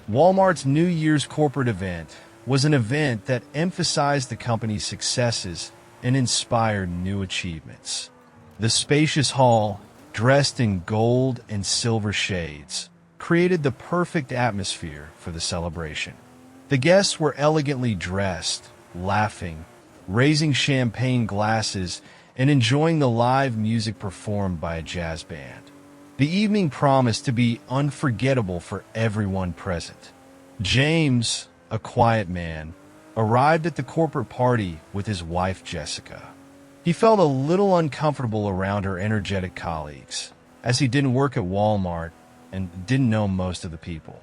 Walmart's New Year's corporate event was an event that emphasized the company's successes and inspired new achievements. The spacious hall, dressed in gold and silver shades, created the perfect atmosphere for the celebration. The guests were elegantly dressed, laughing, raising champagne glasses, and enjoying the live music performed by a jazz band. The evening promised to be unforgettable for everyone present. James, a quiet man, arrived at the corporate party with his wife Jessica. He felt a little uncomfortable around her energetic colleagues, as he didn't work at Walmart and didn't know most of the people.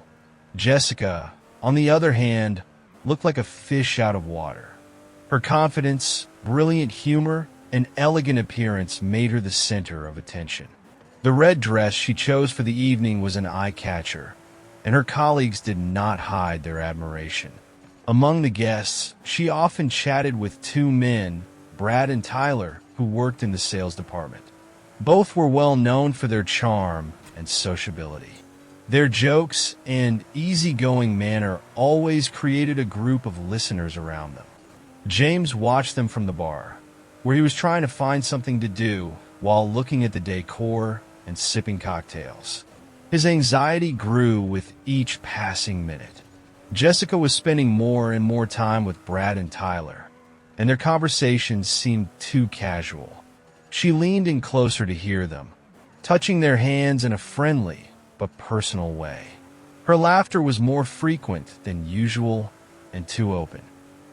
Jessica, on the other hand, looked like a fish out of water. Her confidence, brilliant humor, and elegant appearance made her the center of attention. The red dress she chose for the evening was an eye-catcher, and her colleagues did not hide their admiration. Among the guests, she often chatted with two men, Brad and Tyler, who worked in the sales department. Both were well known for their charm and sociability. Their jokes and easygoing manner always created a group of listeners around them. James watched them from the bar, where he was trying to find something to do while looking at the decor and sipping cocktails. His anxiety grew with each passing minute. Jessica was spending more and more time with Brad and Tyler, and their conversations seemed too casual. She leaned in closer to hear them, touching their hands in a friendly but personal way. Her laughter was more frequent than usual and too open.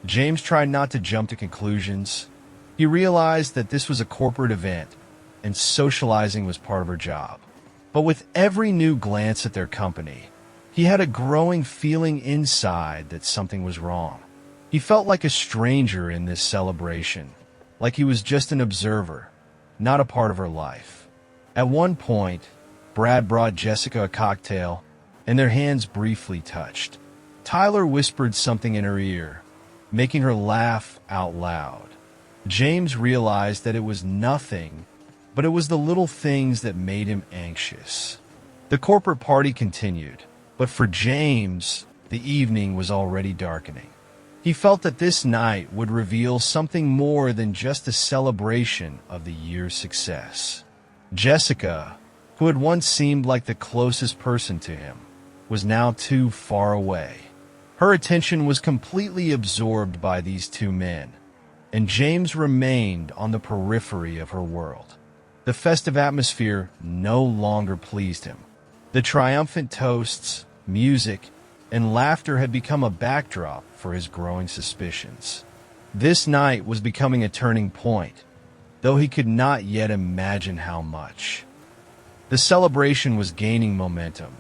James tried not to jump to conclusions. He realized that this was a corporate event, and socializing was part of her job. But with every new glance at their company, he had a growing feeling inside that something was wrong. He felt like a stranger in this celebration, like he was just an observer, not a part of her life. At one point, Brad brought Jessica a cocktail, and their hands briefly touched. Tyler whispered something in her ear, making her laugh out loud. James realized that it was nothing, but it was the little things that made him anxious. The corporate party continued, but for James, the evening was already darkening. He felt that this night would reveal something more than just a celebration of the year's success. Jessica, who had once seemed like the closest person to him, was now too far away. Her attention was completely absorbed by these two men, and James remained on the periphery of her world. The festive atmosphere no longer pleased him. The triumphant toasts, music, and laughter had become a backdrop for his growing suspicions. This night was becoming a turning point, though he could not yet imagine how much. The celebration was gaining momentum,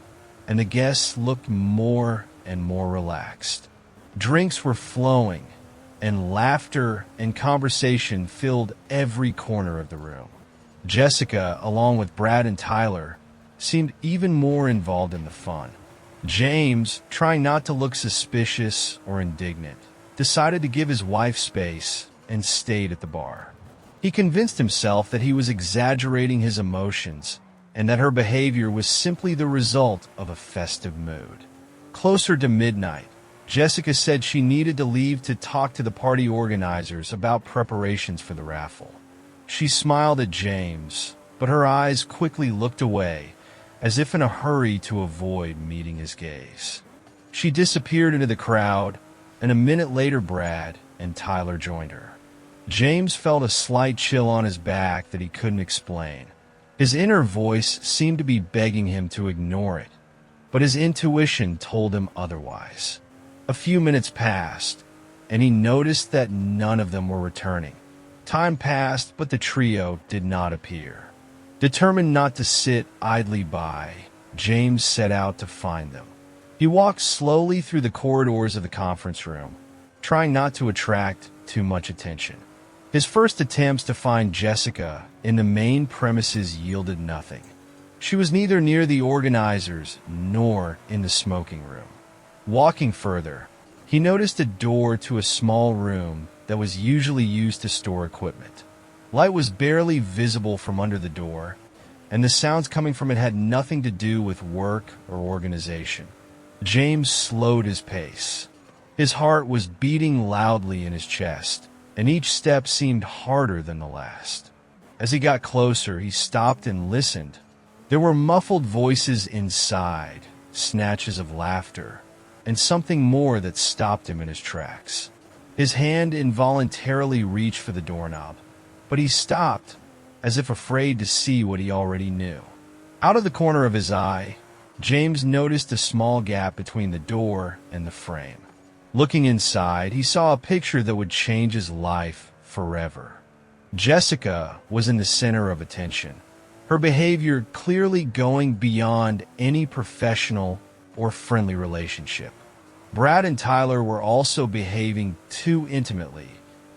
and the guests looked more and more relaxed. Drinks were flowing, and laughter and conversation filled every corner of the room. Jessica, along with Brad and Tyler, seemed even more involved in the fun. James, trying not to look suspicious or indignant, decided to give his wife space and stayed at the bar. He convinced himself that he was exaggerating his emotions and that her behavior was simply the result of a festive mood. Closer to midnight, Jessica said she needed to leave to talk to the party organizers about preparations for the raffle. She smiled at James, but her eyes quickly looked away, as if in a hurry to avoid meeting his gaze. She disappeared into the crowd, and a minute later Brad and Tyler joined her. James felt a slight chill on his back that he couldn't explain. His inner voice seemed to be begging him to ignore it, but his intuition told him otherwise. A few minutes passed, and he noticed that none of them were returning. Time passed, but the trio did not appear. Determined not to sit idly by, James set out to find them. He walked slowly through the corridors of the conference room, trying not to attract too much attention. His first attempts to find Jessica in the main premises yielded nothing. She was neither near the organizers nor in the smoking room. Walking further, he noticed a door to a small room that was usually used to store equipment. Light was barely visible from under the door, and the sounds coming from it had nothing to do with work or organization. James slowed his pace. His heart was beating loudly in his chest, and each step seemed harder than the last. As he got closer, he stopped and listened. There were muffled voices inside, snatches of laughter, and something more that stopped him in his tracks. His hand involuntarily reached for the doorknob, but he stopped, as if afraid to see what he already knew. Out of the corner of his eye, James noticed a small gap between the door and the frame. Looking inside, he saw a picture that would change his life forever. Jessica was in the center of attention, her behavior clearly going beyond any professional or friendly relationship. Brad and Tyler were also behaving too intimately,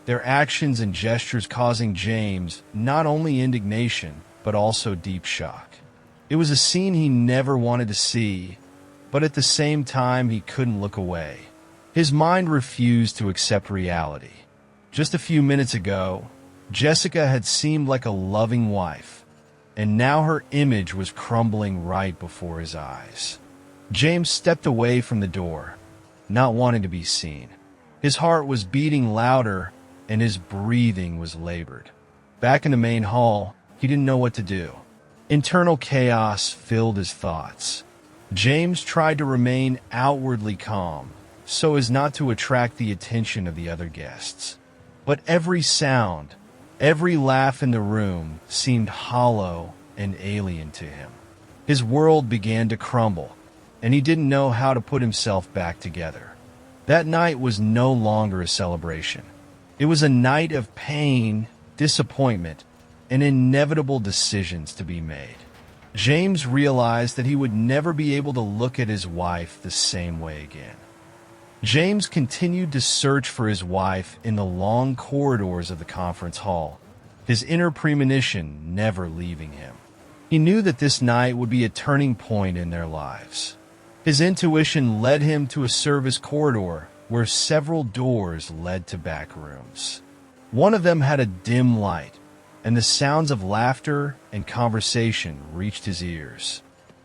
their actions and gestures causing James not only indignation, but also deep shock. It was a scene he never wanted to see, but at the same time he couldn't look away. His mind refused to accept reality. Just a few minutes ago, Jessica had seemed like a loving wife, and now her image was crumbling right before his eyes. James stepped away from the door, not wanting to be seen. His heart was beating louder, and his breathing was labored. Back in the main hall, he didn't know what to do. Internal chaos filled his thoughts. James tried to remain outwardly calm, so as not to attract the attention of the other guests. But every sound, every laugh in the room seemed hollow and alien to him. His world began to crumble, and he didn't know how to put himself back together. That night was no longer a celebration. It was a night of pain, disappointment, and inevitable decisions to be made. James realized that he would never be able to look at his wife the same way again. James continued to search for his wife in the long corridors of the conference hall, his inner premonition never leaving him. He knew that this night would be a turning point in their lives. His intuition led him to a service corridor where several doors led to back rooms. One of them had a dim light, and the sounds of laughter and conversation reached his ears.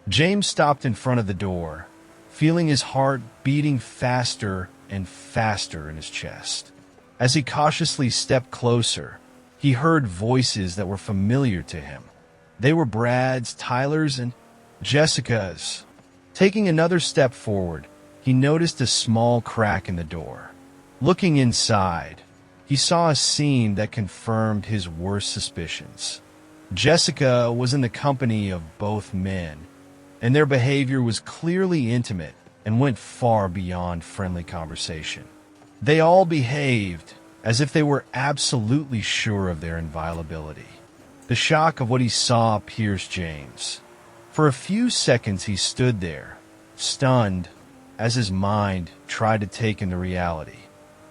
James stopped in front of the door, feeling his heart beating faster and faster in his chest. As he cautiously stepped closer, he heard voices that were familiar to him. They were Brad's, Tyler's, and Jessica's. Taking another step forward, he noticed a small crack in the door. Looking inside, he saw a scene that confirmed his worst suspicions. Jessica was in the company of both men, and their behavior was clearly intimate and went far beyond friendly conversation. They all behaved as if they were absolutely sure of their inviolability. The shock of what he saw pierced James. For a few seconds he stood there, stunned, as his mind tried to take in the reality.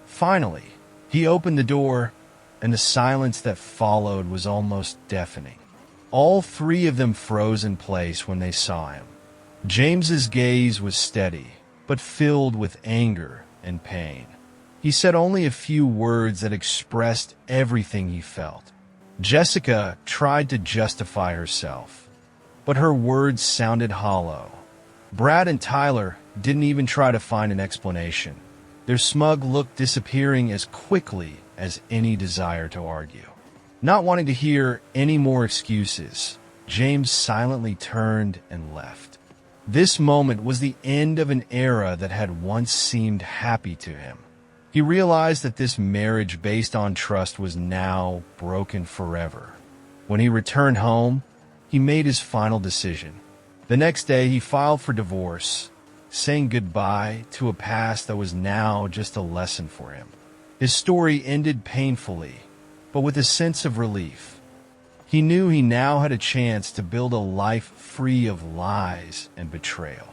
Finally, he opened the door, and the silence that followed was almost deafening. All three of them froze in place when they saw him. James's gaze was steady, but filled with anger and pain. He said only a few words that expressed everything he felt. Jessica tried to justify herself, but her words sounded hollow. Brad and Tyler didn't even try to find an explanation, their smug look disappearing as quickly as any desire to argue. Not wanting to hear any more excuses, James silently turned and left. This moment was the end of an era that had once seemed happy to him. He realized that this marriage based on trust was now broken forever. When he returned home, he made his final decision. The next day, he filed for divorce, saying goodbye to a past that was now just a lesson for him. His story ended painfully, but with a sense of relief. He knew he now had a chance to build a life free of lies and betrayal.